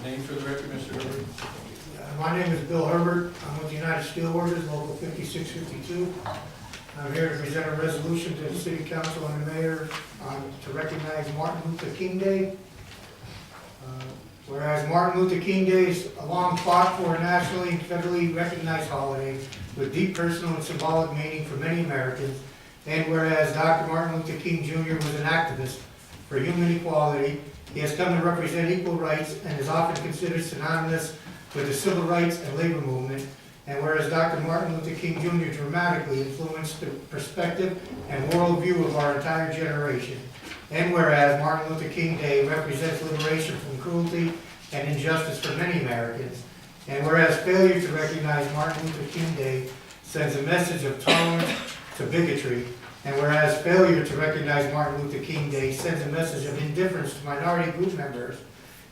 Name for the record, Mr. Herbert? My name is Bill Herbert. I'm with the United Steelworkers, Local 5652. I'm here to present a resolution to the City Council and the Mayor to recognize Martin Luther King Day. Whereas Martin Luther King Day is a long fought for nationally and federally recognized holiday with deep personal and symbolic meaning for many Americans, and whereas Dr. Martin Luther King Jr. was an activist for human equality, he has come to represent equal rights and is often considered synonymous with the civil rights and labor movement, and whereas Dr. Martin Luther King Jr. dramatically influenced the perspective and worldview of our entire generation, and whereas Martin Luther King Day represents liberation from cruelty and injustice for many Americans, and whereas failure to recognize Martin Luther King Day sends a message of tolerance to bigotry, and whereas failure to recognize Martin Luther King Day sends a message of indifference to minority group members,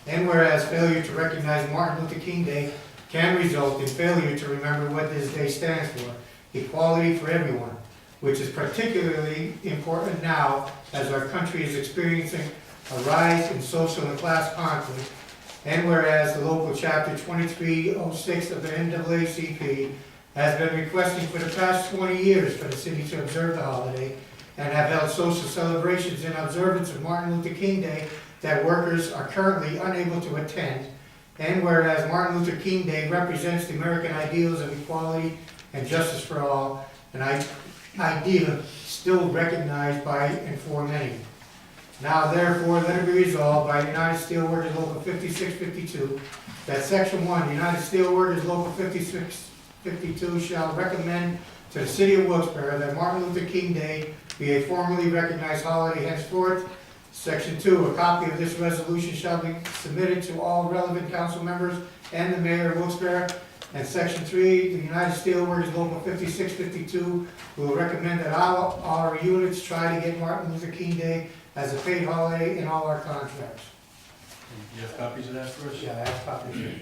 and whereas failure to recognize Martin Luther King Day can result in failure to remember what this day stands for, equality for everyone, which is particularly important now as our country is experiencing a rise in social and class conflict, and whereas the local chapter 2306 of the NAACP has been requesting for the past 20 years for the city to observe the holiday and have held social celebrations in observance of Martin Luther King Day that workers are currently unable to attend, and whereas Martin Luther King Day represents the American ideals of equality and justice for all, an idea still recognized by and for many. Now therefore, let it be resolved by United Steelworkers Local 5652 that Section 1, United Steelworkers Local 5652 shall recommend to the City of Wilkes Barre that Martin Luther King Day be a formally recognized holiday henceforth. Section 2, a copy of this resolution shall be submitted to all relevant council members and the Mayor of Wilkes Barre. And Section 3, the United Steelworkers Local 5652 will recommend that all our units try to get Martin Luther King Day as a paid holiday in all our contracts. You have copies of that for us? Yeah, I have copies of it.